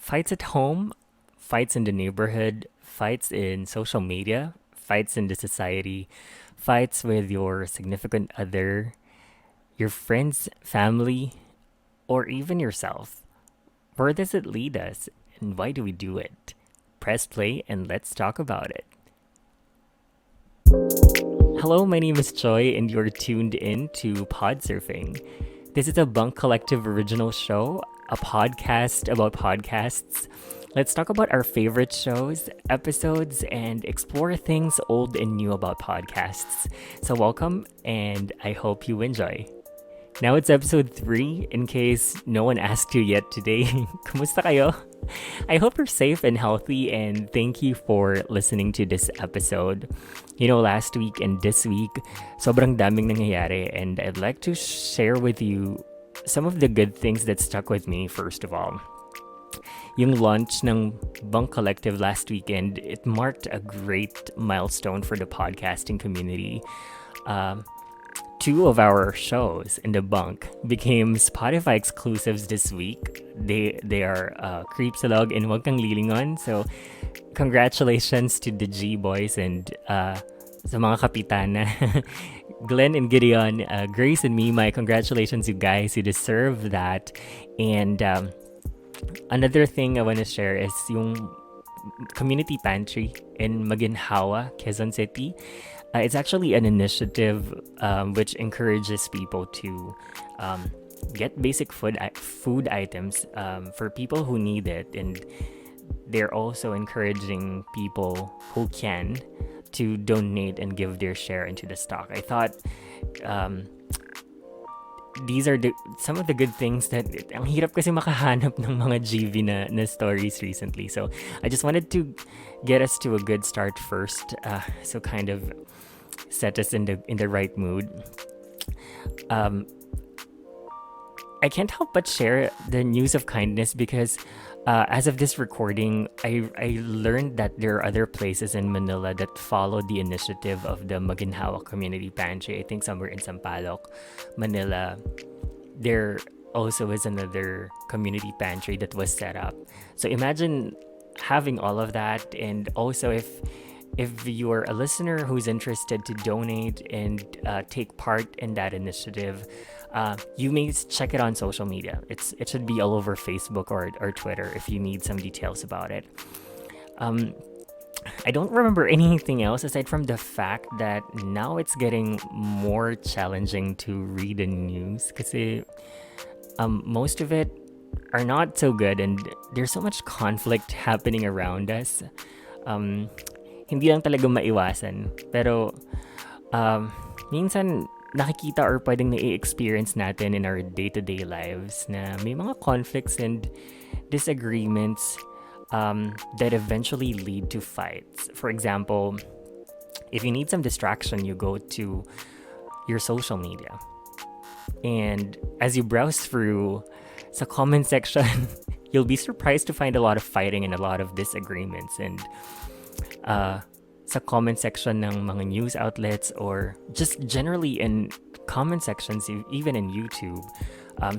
Fights at home, fights in the neighborhood, fights in social media, fights in the society, fights with your significant other, your friends, family, or even yourself. Where does it lead us, and why do we do it? Press play and let's talk about it. Hello, my name is Joy, and you're tuned in to Pod Surfing. This is a Bunk Collective original show, a podcast about podcasts. Let's talk about our favorite shows, episodes, and explore things old and new about podcasts. So, welcome, and I hope you enjoy. Now it's episode 3, in case no one asked you yet today. Kumusta kayo? I hope you're safe and healthy, and thank you for listening to this episode. You know, last week and this week, sobrang daming nangyayari, and I'd like to share with you some of the good things that stuck with me, first of all. Yung launch ng BUNK Collective last weekend, it marked a great milestone for the podcasting community. Two of our shows in the bunk became Spotify exclusives this week. They are Creepsalog and Wag Kang Lilingon. So congratulations to the G Boys and sa mga kapitana. Glenn and Gideon, Grace and Mimay, congratulations you guys. You deserve that. And another thing I want to share is yung community pantry in Maginhawa, Quezon City. It's actually an initiative which encourages people to get basic food items for people who need it, and they're also encouraging people who can to donate and give their share into the stock. I thought these are some of the good things that ang hirap kasi makahanap ng mga GV na stories recently. So I just wanted to get us to a good start first, so kind of set us in the right mood. I can't help but share the news of kindness because as of this recording, I learned that there are other places in Manila that follow the initiative of the Maginhawa Community Pantry. I think somewhere in Sampaloc, Manila, there also is another community pantry that was set up. So imagine having all of that, and also if you're a listener who's interested to donate and take part in that initiative, you may check it on social media. It should be all over Facebook or Twitter if you need some details about it. I don't remember anything else aside from the fact that now it's getting more challenging to read the news kasi most of it are not so good, and there's so much conflict happening around us. Hindi lang talaga maiwasan. Pero minsan nakikita or pwedeng na-experience natin in our day-to-day lives na may mga conflicts and disagreements that eventually lead to fights. For example, if you need some distraction, you go to your social media. And as you browse through sa comment section, you'll be surprised to find a lot of fighting and a lot of disagreements. And sa comment section ng mga news outlets or just generally in comment sections, even in YouTube,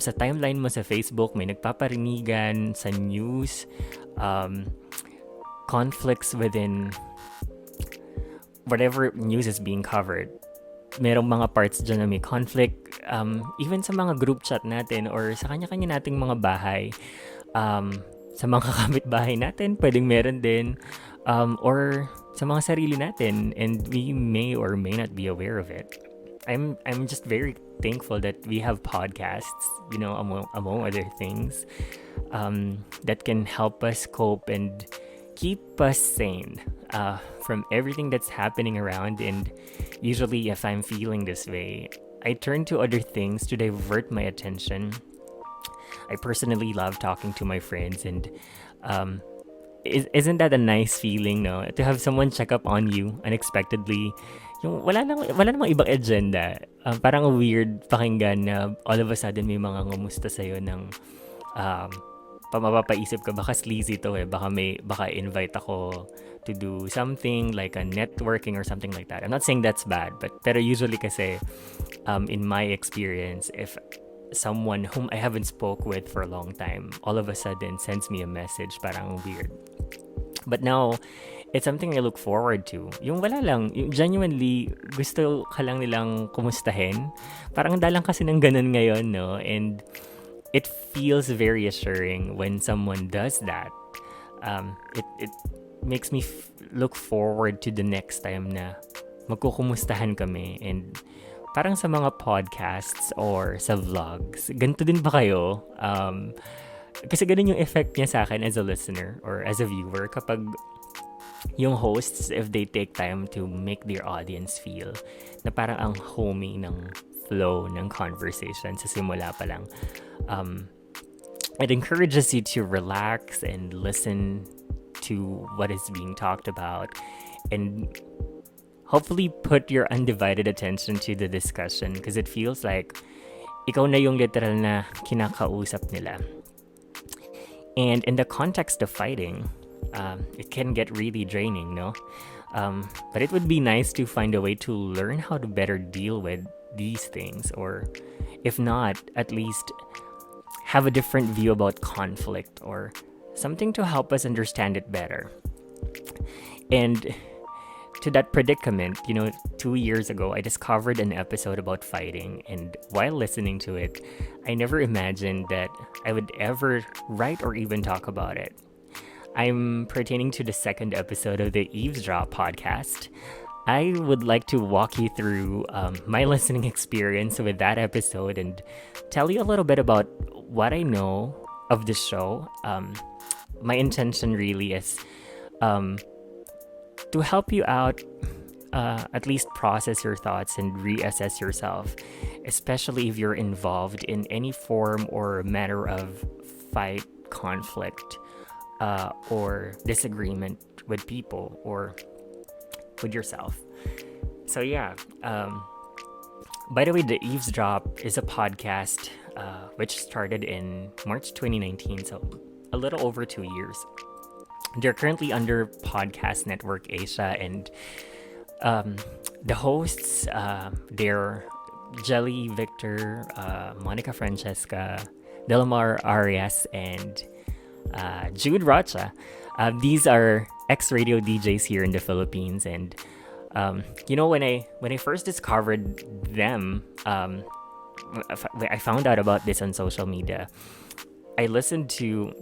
sa timeline mo sa Facebook, may nagpaparinigan sa news, conflicts within whatever news is being covered. Merong mga parts dyan na may conflict, even sa mga group chat natin or sa kanya-kanya nating mga bahay, sa mga kapitbahay natin, pwedeng meron din, or sa mga sarili natin, and we may or may not be aware of it. I'm just very thankful that we have podcasts, you know, among other things, that can help us cope and keep us sane from everything that's happening around. And usually if I'm feeling this way, I turn to other things to divert my attention. I personally love talking to my friends, and isn't that a nice feeling, no? To have someone check up on you unexpectedly. Yung wala namang ibang agenda. Parang weird pakinggan na all of a sudden may mga ngumusta sa'yo ng mapapaisip ka, baka sleazy to baka invite ako to do something like a networking or something like that. I'm not saying that's bad, pero usually kasi in my experience, if someone whom I haven't spoke with for a long time all of a sudden sends me a message, parang weird. But now, it's something I look forward to. Yung wala lang, yung genuinely gusto ka lang nilang kumustahin. Parang dalang kasi ng ganun ngayon, no? And it feels very assuring when someone does that. It makes me look forward to the next time na magkukumustahan kami. And parang sa mga podcasts or sa vlogs, ganito din ba kayo? Kasi ganun yung effect niya sa akin as a listener or as a viewer kapag yung hosts, if they take time to make their audience feel na parang ang homey ng flow ng conversation sa simula pa lang. It encourages you to relax and listen to what is being talked about and hopefully put your undivided attention to the discussion because it feels like ikaw na yung literal na kinakausap nila. And in the context of fighting, it can get really draining, no? But it would be nice to find a way to learn how to better deal with these things, or if not, at least have a different view about conflict or something to help us understand it better. And to that predicament, 2 years ago, I discovered an episode about fighting, and while listening to it, I never imagined that I would ever write or even talk about it. I'm pertaining to the second episode of the Eavesdrop podcast. I would like to walk you through my listening experience with that episode and tell you a little bit about what I know of the show. My intention really is to help you out, at least process your thoughts and reassess yourself, especially if you're involved in any form or manner of fight, conflict, or disagreement with people or with yourself. So yeah, by the way, the Eavesdrop is a podcast which started in March 2019, so a little over 2 years. They're currently under Podcast Network Asia, and the hosts, they're Jelly Victor, Monica Francesca, Delmar Arias, and Jude Rocha. These are ex-radio DJs here in the Philippines, and when I first discovered them, I found out about this on social media. I listened to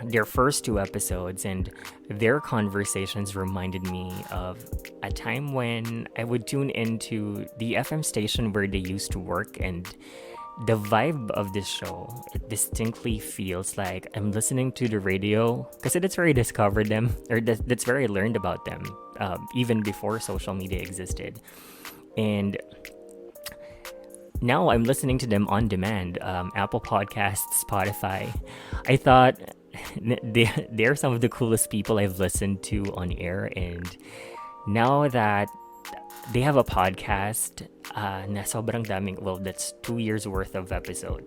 their first 2 episodes, and their conversations reminded me of a time when I would tune into the FM station where they used to work, and the vibe of this show, it distinctly feels like I'm listening to the radio because that's where I discovered them, or that's where I learned about them, even before social media existed. And now I'm listening to them on demand, Apple Podcasts, Spotify. I thought they're some of the coolest people I've listened to on air, and now that they have a podcast na sobrang daming, well, that's 2 years worth of episode.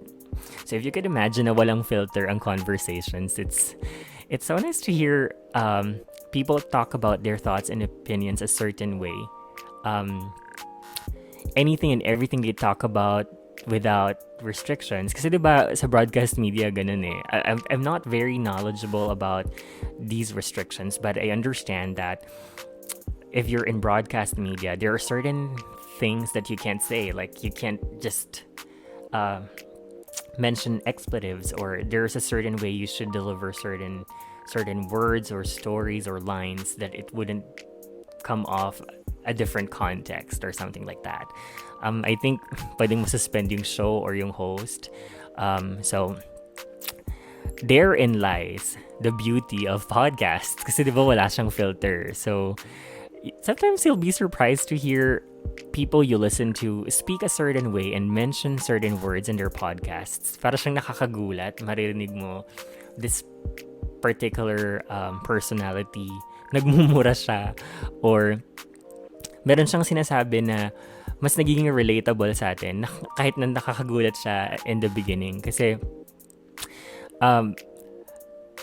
So if you could imagine na walang filter ang conversations, it's so nice to hear people talk about their thoughts and opinions a certain way. Anything and everything they talk about without restrictions. Kasi diba sa broadcast media ganun eh. I'm not very knowledgeable about these restrictions, but I understand that if you're in broadcast media, there are certain things that you can't say. Like you can't just mention expletives, or there's a certain way you should deliver certain words or stories or lines that it wouldn't come off a different context or something like that. I think pwedeng masuspend yung show or yung host. So therein lies the beauty of podcasts, kasi diba wala siyang filter. So sometimes you'll be surprised to hear people you listen to speak a certain way and mention certain words in their podcasts. Para siyang nakakagulat, maririnig mo this particular personality, nagmumura siya, or meron siyang sinasabi na mas nagiging relatable sa atin kahit na nakakagulat siya in the beginning. Kasi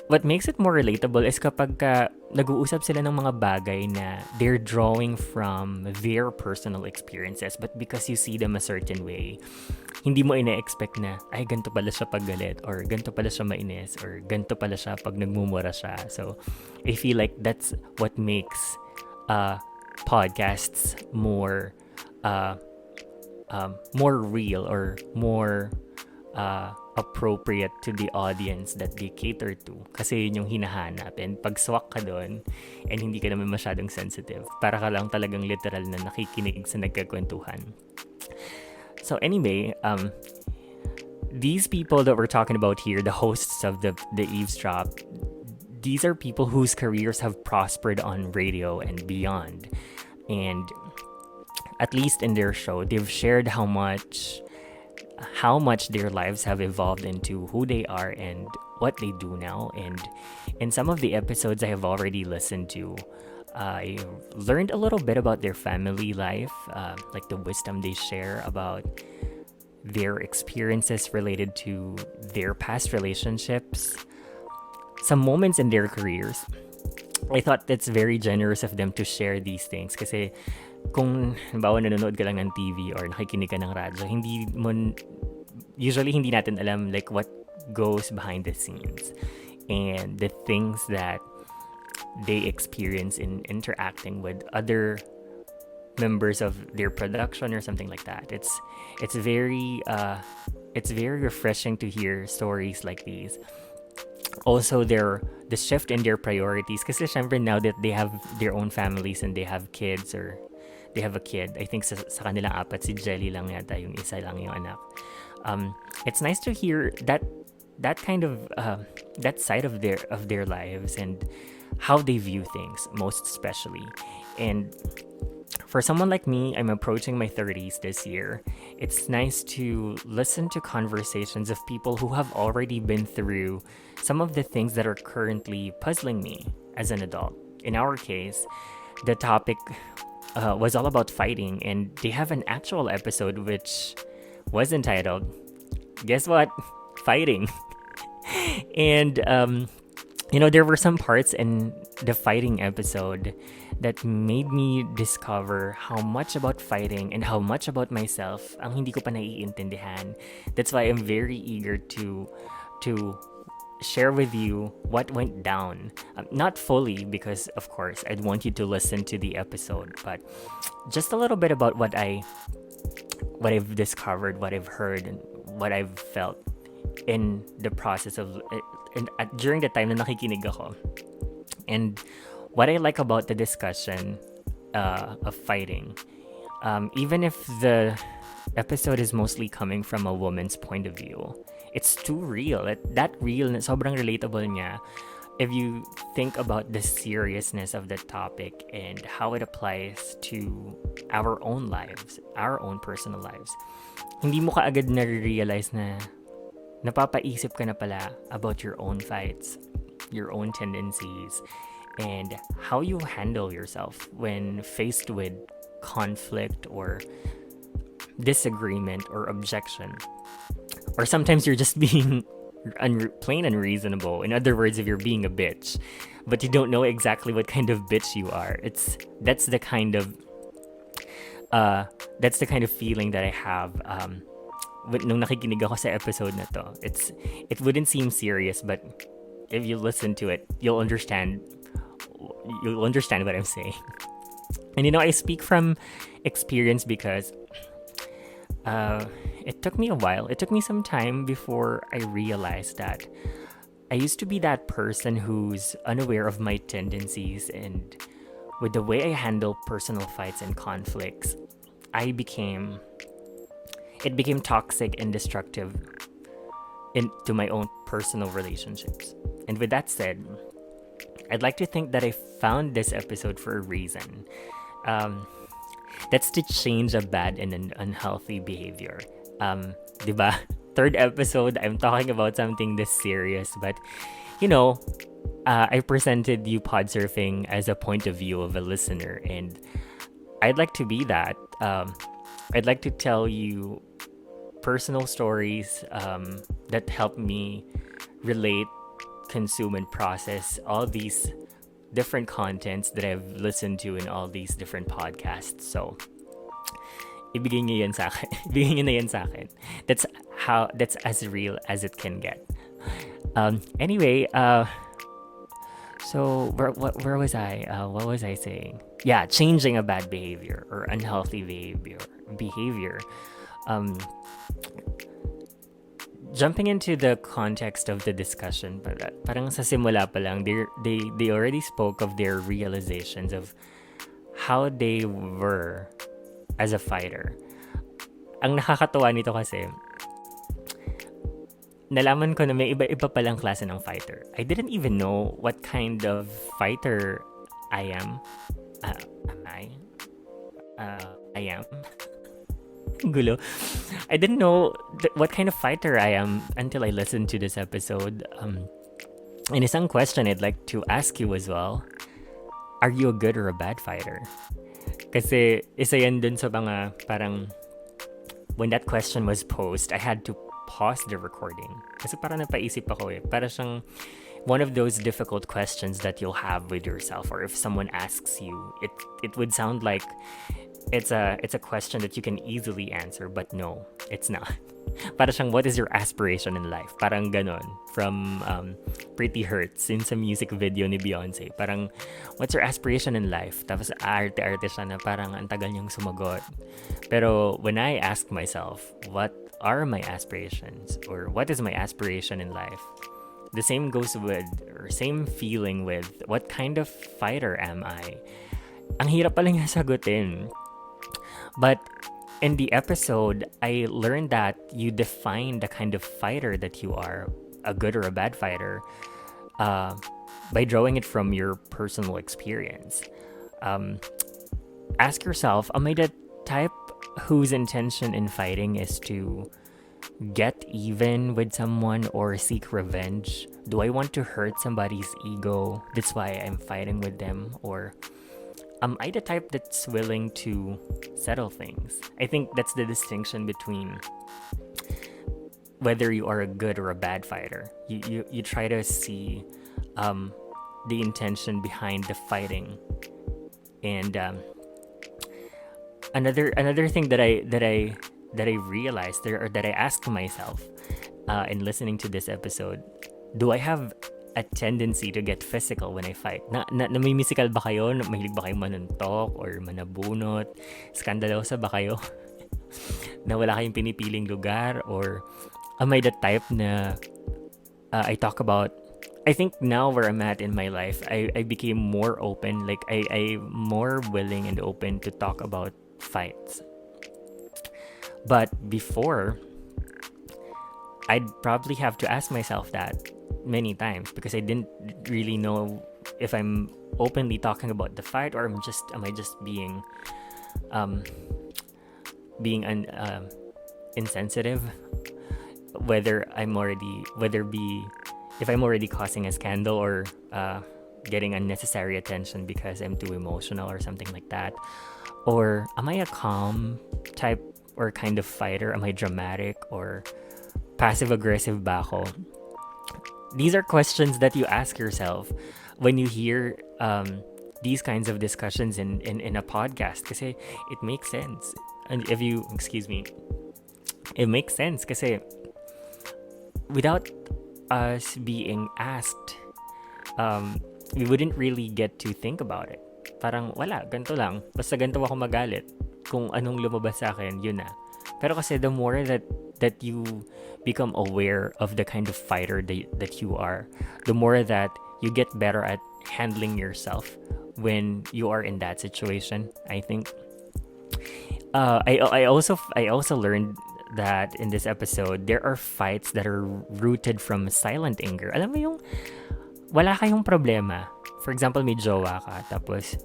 what makes it more relatable is kapag nag-uusap sila ng mga bagay na they're drawing from their personal experiences, but because you see them a certain way, hindi mo ina-expect na, ay, ganito pala siya pag galit, or ganito pala siya mainis, or ganito pala siya pag nagmumura siya. So, I feel like that's what makes podcasts more real, or more appropriate to the audience that they cater to. Kasi yun yung hinahanap. And pag swak ka doon, and hindi ka naman masyadong sensitive, para ka lang talagang literal na nakikinig sa nagkakwentuhan. So anyway, these people that we're talking about here, the hosts of the Eavesdrop, these are people whose careers have prospered on radio and beyond. And at least in their show, they've shared how much their lives have evolved into who they are and what they do now. And in some of the episodes I have already listened to, I learned a little bit about their family life, like the wisdom they share about their experiences related to their past relationships, some moments in their careers. I thought that's very generous of them to share these things, kasi kung halimbawa nanonood ka lang ng TV or nakikinig ka ng radyo, usually hindi natin alam like what goes behind the scenes and the things that they experience in interacting with other members of their production or something like that. It's very refreshing to hear stories like these. Also, the shift in their priorities, kasi syempre now that they have their own families and they have kids, or they have a kid. I think sa kanilang apat, si Jelly lang yata yung isa lang yung anak. It's nice to hear that kind of that side of their lives and how they view things, most especially. And for someone like me, I'm approaching my 30s this year. It's nice to listen to conversations of people who have already been through some of the things that are currently puzzling me as an adult. In our case, the topic was all about fighting, and they have an actual episode which was entitled, guess what? Fighting. And there were some parts in the fighting episode that made me discover how much about fighting and how much about myself ang hindi ko pa naiintindihan. That's why I'm very eager to share with you what went down. Not fully, because of course I'd want you to listen to the episode, but just a little bit about what I've discovered, what I've heard, and what I've felt in the process of during the time na nakikinig ako. And what I like about the discussion of fighting, even if the episode is mostly coming from a woman's point of view, it's too real. That real, sobrang relatable niya if you think about the seriousness of the topic and how it applies to our own lives, our own personal lives. Hindi mo kaagad na-realize na napapaisip ka na pala about your own fights, your own tendencies, and how you handle yourself when faced with conflict or disagreement or objection. Or sometimes you're just being plain unreasonable. In other words, if you're being a bitch, but you don't know exactly what kind of bitch you are. That's the kind of feeling that I have nung nakikinig ako sa episode na to. It wouldn't seem serious, but if you listen to it, you'll understand what I'm saying. And I speak from experience because it took me a while. It took me some time before I realized that I used to be that person who's unaware of my tendencies, and with the way I handle personal fights and conflicts, it became toxic and destructive into my own personal relationships. And with that said, I'd like to think that I found this episode for a reason. That's to change a bad and an unhealthy behavior. Diba? Third episode, I'm talking about something this serious, but I presented you pod surfing as a point of view of a listener, and I'd like to be that. I'd like to tell you personal stories that help me relate consume and process all these different contents that I've listened to in all these different podcasts. So, ibigay niyo yan sa akin. Ibigay niyo na yan sa akin. That's as real as it can get. Anyway, so where was I? What was I saying? Yeah, changing a bad behavior or unhealthy behavior. Jumping into the context of the discussion, parang sa simula pa lang, they already spoke of their realizations of how they were as a fighter. Ang nakakatawa nito kasi, nalaman ko na may iba-iba palang klase ng fighter. I didn't even know what kind of fighter I am. I am. Gulo. I didn't know what kind of fighter I am until I listened to this episode. And isang question I'd like to ask you as well. Are you a good or a bad fighter? Kasi isa yan dun sa mga parang when that question was posed, I had to pause the recording. Kasi parang napaisip ako eh. Para siyang one of those difficult questions that you'll have with yourself, or if someone asks you, it would sound like it's a question that you can easily answer, but no, it's not. Para siyang, what is your aspiration in life? Parang ganon. From Pretty Hurts, in sa music video ni Beyonce. Parang, what's your aspiration in life? Tapos arte-arte siya na parang ang tagal niyang sumagot. Pero when I ask myself, what are my aspirations? Or what is my aspiration in life? The same goes with, or same feeling with, what kind of fighter am I? Ang hirap pala nga sagutin. But in the episode, I learned that you define the kind of fighter that you are, a good or a bad fighter, by drawing it from your personal experience. Ask yourself, am I the type whose intention in fighting is to get even with someone or seek revenge? Do I want to hurt somebody's ego? That's why I'm fighting with them? Or am I the type that's willing to settle things? I think that's the distinction between whether you are a good or a bad fighter. You try to see the intention behind the fighting. And another thing that I realized, or that I asked myself in listening to this episode, do I have a tendency to get physical when I fight? Namimisikal ba kayo? Mahilig ba kayo manuntok or manabunot? Skandalosa ba kayo? Na wala kayong pinipiling lugar? Or am I the type na I talk about, I think now where I'm at in my life, I became more open. Like I'm more willing and open to talk about fights. But before, I'd probably have to ask myself that many times, because I didn't really know if I'm openly talking about the fight, or am I just being insensitive, if I'm already causing a scandal, or getting unnecessary attention because I'm too emotional or something like that. Or am I a calm type or kind of fighter? Am I dramatic or passive-aggressive ba ako? These are questions that you ask yourself when you hear these kinds of discussions in a podcast. Kasi it makes sense. And it makes sense kasi without us being asked, we wouldn't really get to think about it. Parang wala, ganito lang. Basta ganito ako magalit. Kung anong lumabas sa akin, yun na. Pero kasi the more that you become aware of the kind of fighter that you are, the more that you get better at handling yourself when you are in that situation, I think. I also learned that in this episode, there are fights that are rooted from silent anger. Alam mo yung wala kayong problema. For example, may jowa ka, tapos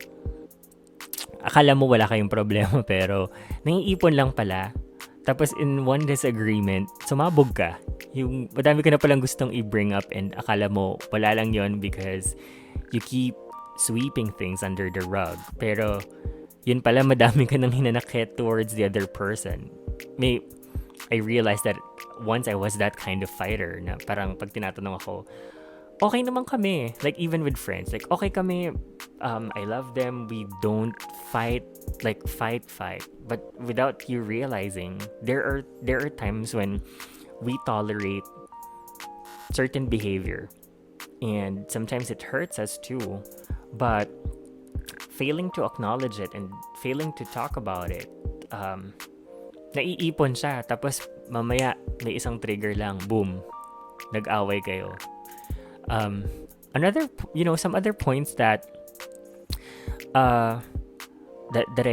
akala mo wala kayong problema, pero naiipon lang pala. Tapos in one disagreement, sumabog ka. Yung madami ka na palang gustong i-bring up, and akala mo wala lang yon because you keep sweeping things under the rug. Pero yun pala, madami ka nang hinanakit towards the other person. I realized that once I was that kind of fighter na parang pag tinatanong ako, okay naman kami. Like, even with friends. Like, okay kami. I love them. We don't fight. Like, fight. But without you realizing, there are times when we tolerate certain behavior. And sometimes it hurts us too. But failing to acknowledge it and failing to talk about it, naiipon siya. Tapos, mamaya, may isang trigger lang. Boom. Nag-away kayo. Um, some other points uh, that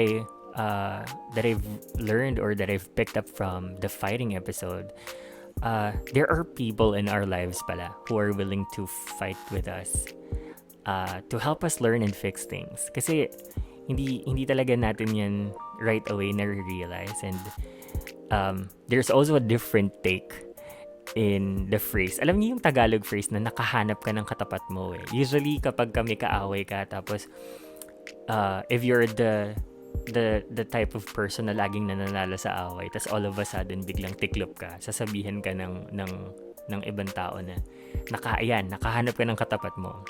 I've learned or that I've picked up from the fighting episode, there are people in our lives pala who are willing to fight with us, to help us learn and fix things. Kasi hindi talaga natin yan right away na realize, and there's also a different take in the phrase. Alam niyo yung Tagalog phrase na nakahanap ka ng katapat mo eh. Usually kapag kami kaaway ka, tapos if you're the type of person na laging nananalo sa away, tas all of a sudden biglang tiklop ka, sasabihin ka ng ibang tao na nakahanap ka ng katapat mo.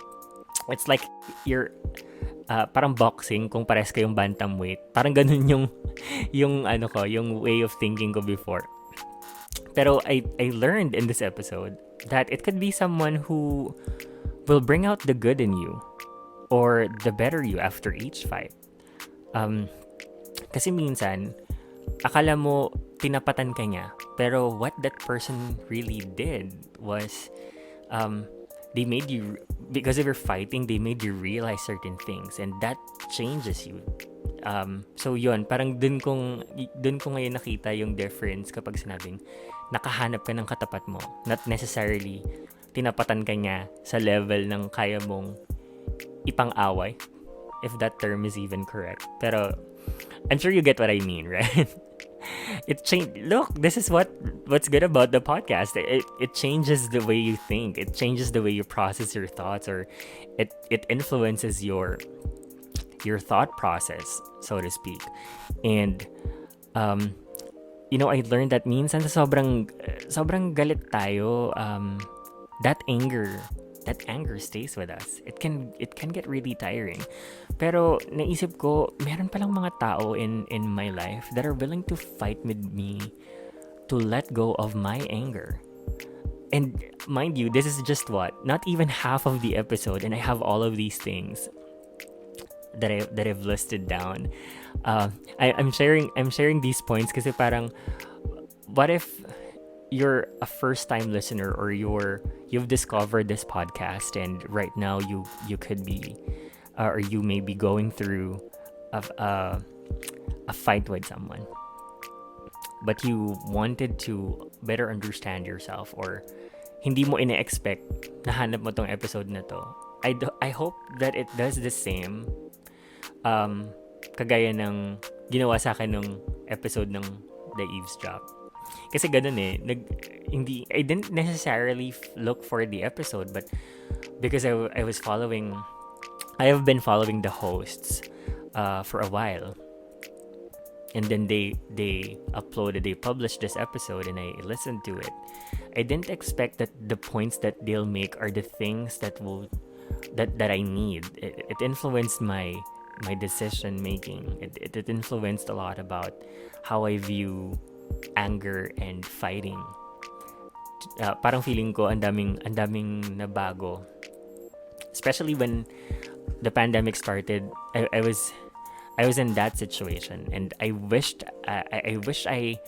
It's like you're parang boxing kung pares kayong bantamweight. Parang ganun yung way of thinking ko before. Pero I learned in this episode that it could be someone who will bring out the good in you or the better you after each fight. Kasi minsan, akala mo tinapatan ka niya, pero what that person really did was they made you, because of your fighting, they made you realize certain things, and that changes you. So yun, parang dun ko ngayon nakita yung difference kapag sinabing nakahanap ka ng katapat mo. Not necessarily tinapatan ka niya sa level ng kaya mong ipang-away, if that term is even correct. Pero I'm sure you get what I mean, right? It changed. Look, this is what's good about the podcast. It changes the way you think. It changes the way you process your thoughts, or it influences your thought process, so to speak. And I learned that minsan sa sobrang galit tayo, that anger stays with us. It can get really tiring. Pero naisip ko, meron palang mga tao in my life that are willing to fight with me to let go of my anger. And mind you, this is just not even half of the episode, and I have all of these things that I've listed down. I'm sharing these points kasi parang, what if you're a first time listener, or you've discovered this podcast, and right now you could be or you may be going through a fight with someone, but you wanted to better understand yourself, or hindi mo ina-expect na hanap mo tong episode na to. I hope that it does the same, kagaya ng ginawa sa akin nung episode ng The Eavesdrop. Kasi ganun eh, I didn't necessarily look for the episode, but because I have been following the hosts for a while, and then they published this episode, and I listened to it. I didn't expect that the points that they'll make are the things that I need. It influenced my decision making. It influenced a lot about how I view anger and fighting. Parang feeling ko ang daming nabago, especially when the pandemic started. I was in that situation, and I wish I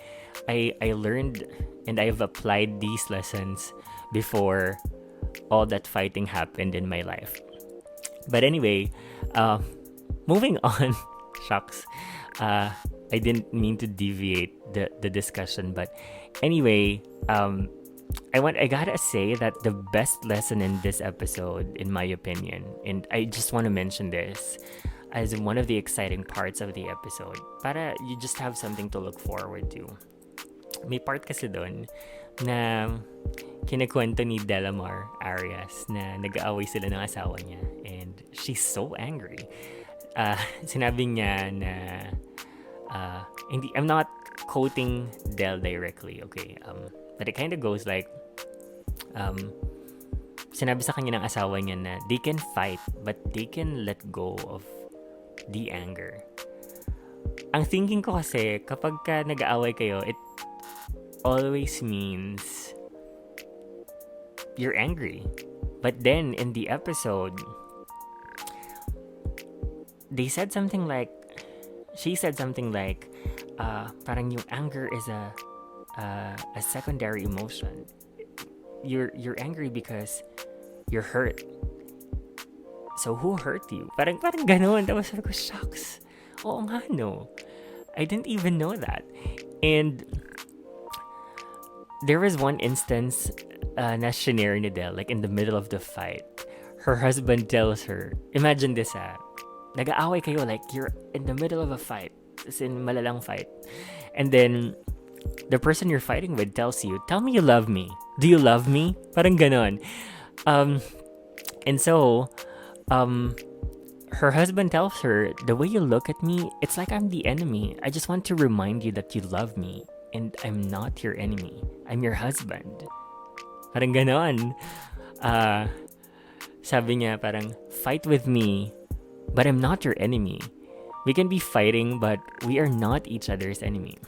learned and I've applied these lessons before all that fighting happened in my life. But anyway, moving on. Shucks. I didn't mean to deviate the discussion, but anyway, I gotta say that the best lesson in this episode, in my opinion, and I just want to mention this as one of the exciting parts of the episode, para you just have something to look forward to. May part kasi doon na kinakwento ni Delamar Arias na nag-aaway sila ng asawa niya, and she's so angry. Sinabi niya na I'm not quoting Del directly, okay? But it kind of goes like, sinabi sa kanya ng asawa niya na they can fight but they can let go of the anger. Ang thinking ko kasi, kapag ka nag-aaway kayo, it always means you're angry. But then, in the episode, she said something like, parang yung anger is a secondary emotion. You're angry because you're hurt. So who hurt you? Parang ganoon. Tapos sabi ko, shucks. Oo nga, no. I didn't even know that. And there was one instance na shinare ni Del, like in the middle of the fight. Her husband tells her, imagine this, nag-aaway kayo, like you're in the middle of a fight. As in, malalang fight. And then, the person you're fighting with tells you, tell me you love me. Do you love me? Parang ganon. And so, her husband tells her, the way you look at me, it's like I'm the enemy. I just want to remind you that you love me. And I'm not your enemy. I'm your husband. Parang ganon. Sabi niya, parang, fight with me, but I'm not your enemy. We can be fighting, but we are not each other's enemy.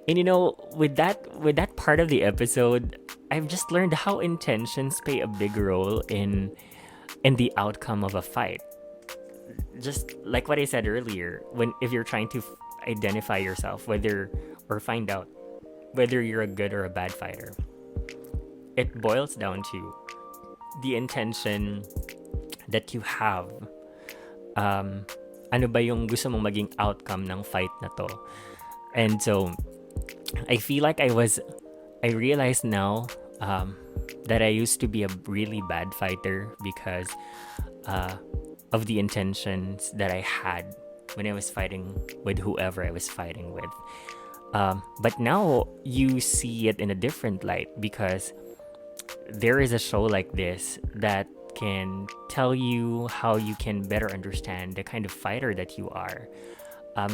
And you know, with that part of the episode, I've just learned how intentions play a big role in the outcome of a fight. Just like what I said earlier, if you're trying to identify yourself, or find out whether you're a good or a bad fighter, it boils down to the intention that you have. Ano ba yung gusto mong maging outcome ng fight na to? And so, I feel like I realize now that I used to be a really bad fighter because of the intentions that I had when I was fighting with whoever I was fighting with. But now you see it in a different light because there is a show like this that can tell you how you can better understand the kind of fighter that you are.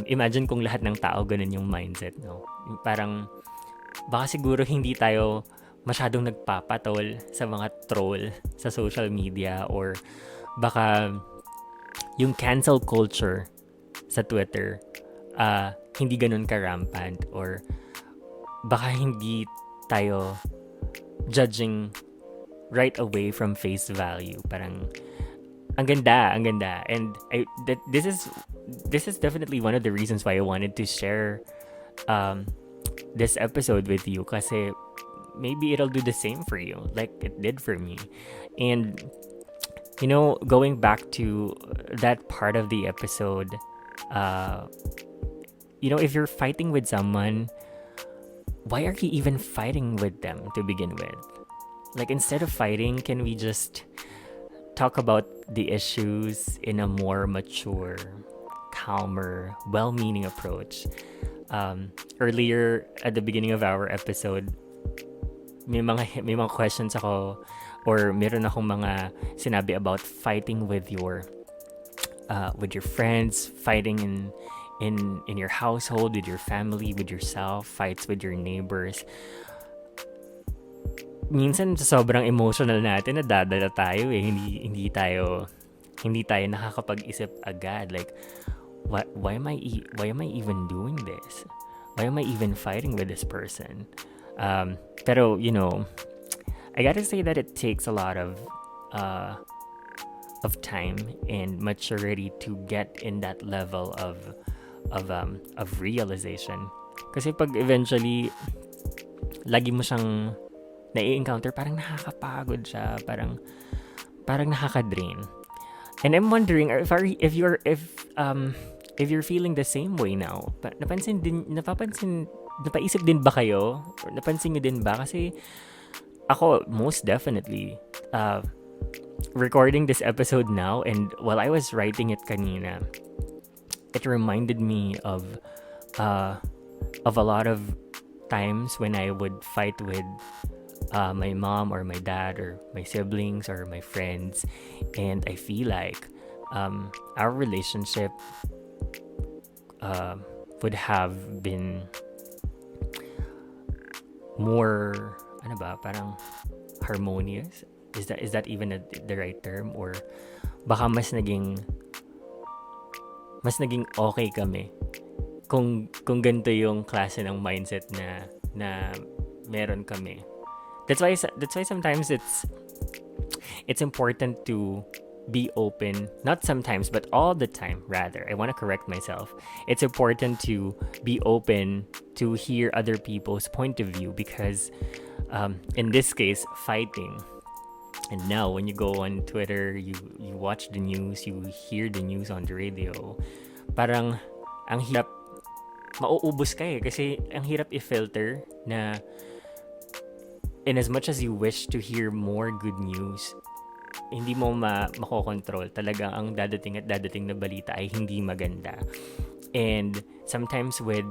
Imagine kung lahat ng tao ganun yung mindset, no? Parang baka siguro hindi tayo masyadong nagpapatol sa mga troll sa social media, or baka yung cancel culture sa Twitter hindi ganun ka-rampant, or baka hindi tayo judging right away from face value. Parang ang ganda. And this is definitely one of the reasons why I wanted to share this episode with you, kasi maybe it'll do the same for you like it did for me. And you know, going back to that part of the episode, you know, if you're fighting with someone, why are you even fighting with them to begin with? Like, instead of fighting, can we just talk about the issues in a more mature, calmer, well-meaning approach? Earlier at the beginning of our episode, may mga questions ako, or meron akong mga sinabi about fighting with your friends, fighting in your household, with your family, with yourself, fights with your neighbors. Minsan sa sobrang emotional natin, nadadala tayo hindi tayo nakakapag-isip agad, like why am I even doing this? Why am I even fighting with this person? Pero you know, I gotta say that it takes a lot of time and maturity to get in that level of realization. Kasi pag eventually lagi mo siyang nai-encounter, parang nakakapagod siya, parang nakaka-drain. And I'm wondering if you're feeling the same way now. Napaisip din ba kayo? Or napansin niyo din ba? Kasi ako, most definitely, recording this episode now, and while I was writing it kanina, it reminded me of a lot of times when I would fight with my mom or my dad or my siblings or my friends, and I feel like our relationship would have been more parang harmonious. Is that even the right term, or baka mas naging okay kami kung ganito yung klase ng mindset na meron kami. That's why sometimes it's important to be open, not sometimes but all the time. Rather, I want to correct myself. It's important to be open to hear other people's point of view, because in this case, fighting. And now when you go on Twitter, you watch the news, you hear the news on the radio, parang ang hirap, mauubos ka kasi ang hirap i-filter na, in as much as you wish to hear more good news, hindi mo makokontrol. Talagang ang dadating at dadating na balita ay hindi maganda. And sometimes with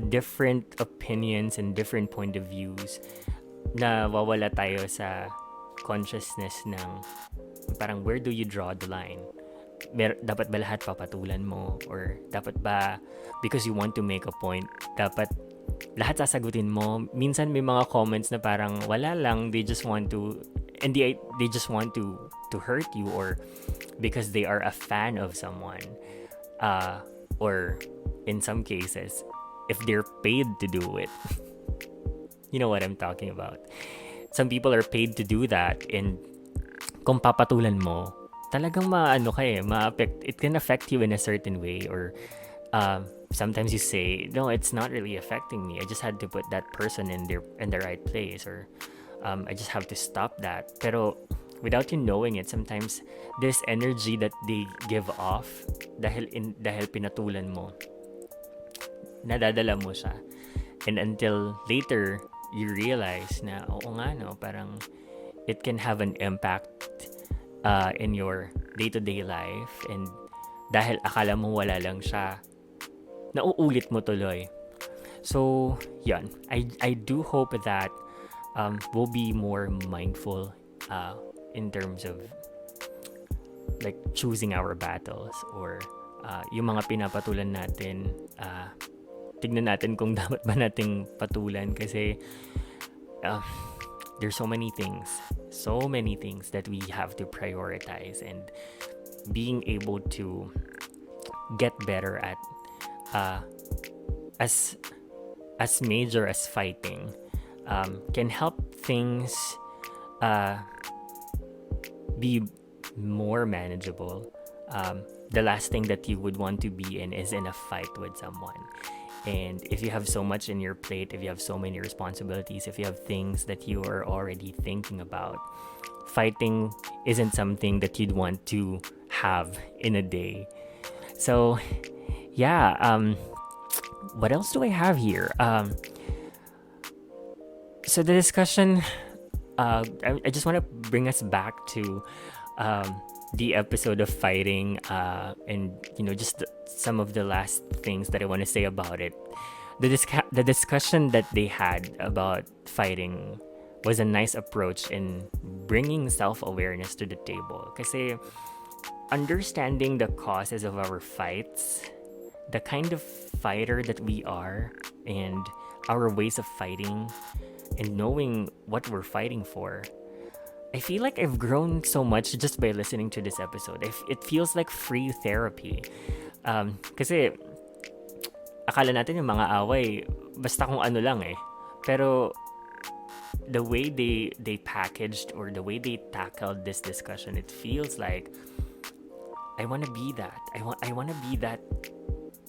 different opinions and different point of views, nawawala tayo sa consciousness ng parang, where do you draw the line? Dapat ba lahat papatulan mo? Or dapat ba, because you want to make a point, dapat lahat sasagutin mo? Minsan may mga comments na parang wala lang, they just want to, and they just want to hurt you, or because they are a fan of someone, or in some cases if they're paid to do it. You know what I'm talking about. Some people are paid to do that, and kung papatulan mo, talagang it can affect you in a certain way. Or sometimes you say, no, it's not really affecting me, I just had to put that person in the right place, or I just have to stop that. Pero without you knowing it, sometimes this energy that they give off, dahil pinatulan mo, nadadala mo siya, and until later you realize na oo nga no, parang it can have an impact in your day-to-day life, and dahil akala mo wala lang siya, nauulit mo tuloy. So yan, I do hope that we'll be more mindful in terms of like choosing our battles, or yung mga pinapatulan natin, tignan natin kung dapat ba nating patulan, kasi there's so many things that we have to prioritize, and being able to get better at as major as fighting can help things be more manageable. The last thing that you would want to be in is in a fight with someone. And if you have so much in your plate, if you have so many responsibilities, if you have things that you are already thinking about, fighting isn't something that you'd want to have in a day. So yeah, what else do I have here? So the discussion, I just want to bring us back to the episode of fighting, and just some of the last things that I want to say about it. The discussion that they had about fighting was a nice approach in bringing self-awareness to the table. Kasi understanding the causes of our fights, the kind of fighter that we are, and our ways of fighting, and knowing what we're fighting for, I feel like I've grown so much just by listening to this episode. It feels like free therapy. Kasi akala natin yung mga away basta kung ano lang eh. Pero the way they packaged, or the way they tackled this discussion, it feels like I want to be that. I want to be that.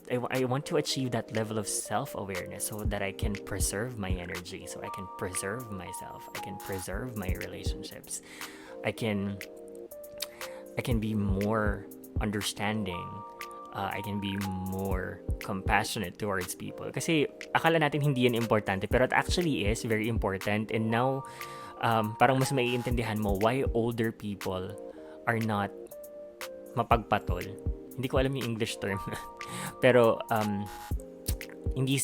I want to achieve that level of self-awareness so that I can preserve my energy, so I can preserve myself, I can preserve my relationships. I can be more understanding. I can be more compassionate towards people. Kasi akala natin hindi yan importante, pero it actually is very important. And now, parang mas maiintindihan mo why older people are not mapagpatol. Hindi ko alam yung English term. Pero hindi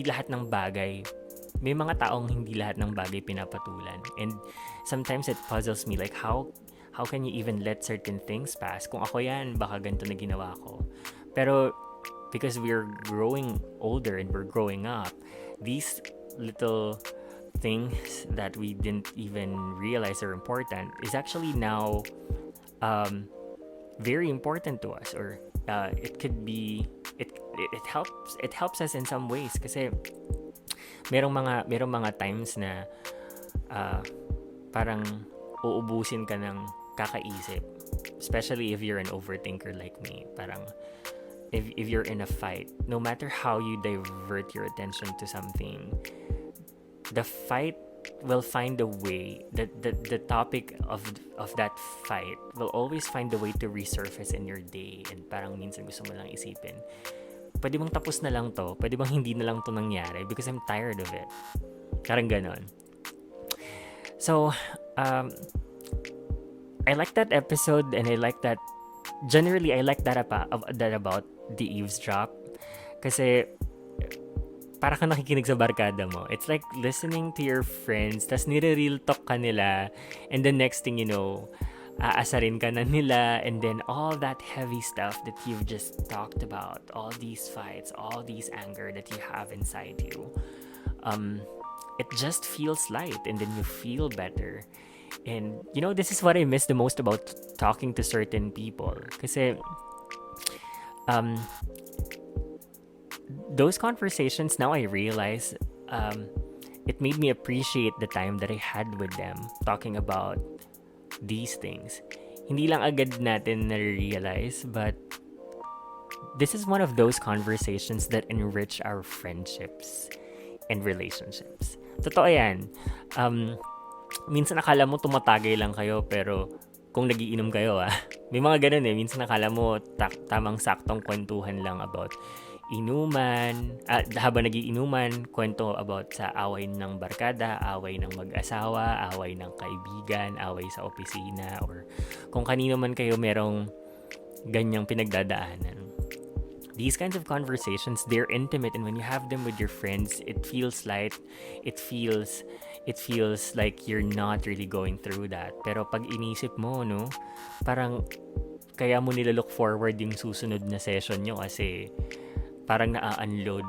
lahat ng bagay, may mga taong hindi lahat ng bagay pinapatulan. And sometimes it puzzles me, like how can you even let certain things pass? Kung ako yan, baka ganito na ginawa ko. Pero because we're growing older and we're growing up, these little things that we didn't even realize are important is actually now very important to us, or it could be it helps us in some ways kasi merong mga times na parang uubusin ka ng kakaisip, especially if you're an overthinker like me. Parang if you're in a fight, no matter how you divert your attention to something, the fight will find a way, the topic of that fight will always find a way to resurface in your day, and parang minsan gusto mo lang isipin, pwede bang tapos na lang to? Pwede bang hindi na lang to nangyari? Because I'm tired of it. Parang ganon. So, I like that episode, and I like that, generally, I like that about the eavesdrop. Kasi, para ka nakikinig sa barkada mo. It's like listening to your friends, tas nire-real talk ka nila, and the next thing you know, aasarin ka na nila, and then all that heavy stuff that you've just talked about, all these fights, all these anger that you have inside you, it just feels light, and then you feel better. And this is what I miss the most about talking to certain people, kasi those conversations, now I realize, it made me appreciate the time that I had with them talking about these things. Hindi lang agad natin na-realize, but this is one of those conversations that enrich our friendships and relationships. Totoo yan. Minsan akala mo tumatagay lang kayo, pero kung nagiinom kayo, may mga ganun minsan akala mo tamang saktong kwentuhan lang about inuman, habang nagiinuman, kwento about sa away ng barkada, away ng mag-asawa, away ng kaibigan, away sa opisina, or kung kanino man kayo merong ganyang pinagdadaanan. These kinds of conversations, they're intimate, and when you have them with your friends, it feels light. It feels like you're not really going through that. Pero pag inisip mo, parang kaya mo nilalook forward yung susunod na session nyo kasi parang na-unload.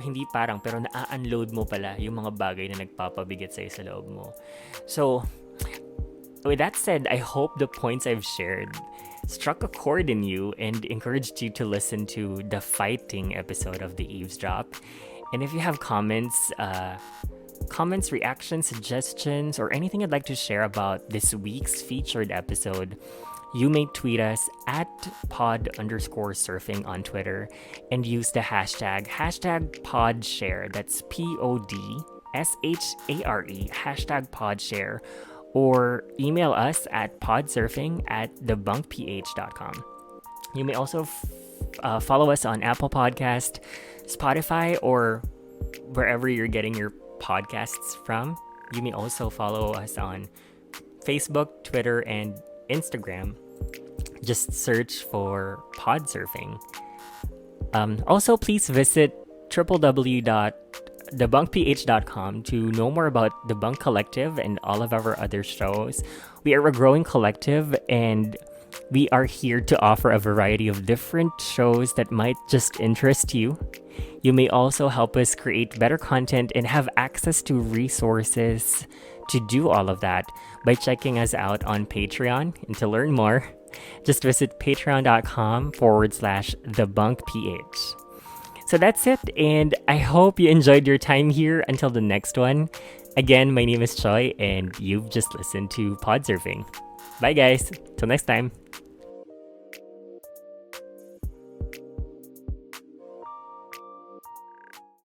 Hindi parang, pero na-unload mo pala yung mga bagay na nagpapabigat sa'yo sa loob mo. So, with that said, I hope the points I've shared struck a chord in you and encouraged you to listen to the fighting episode of the eavesdrop. And if you have comments, reactions, suggestions, or anything you'd like to share about this week's featured episode, you may tweet us at pod_surfing on Twitter and use the hashtag #podshare. That's PODSHARE, #podshare. Or email us at podsurfing@thebunkph.com. You may also follow us on Apple Podcast, Spotify, or wherever you're getting your podcasts from. You may also follow us on Facebook, Twitter, and Instagram. Just search for Podsurfing. Also, please visit www.thebunkph.com to know more about the Bunk Collective and all of our other shows. We are a growing collective, and we are here to offer a variety of different shows that might just interest you. You may also help us create better content and have access to resources to do all of that by checking us out on Patreon. And to learn more, just visit patreon.com/thebunkph. So that's it, and I hope you enjoyed your time here. Until the next one. Again, my name is Choi, and you've just listened to Podsurfing. Bye guys, till next time.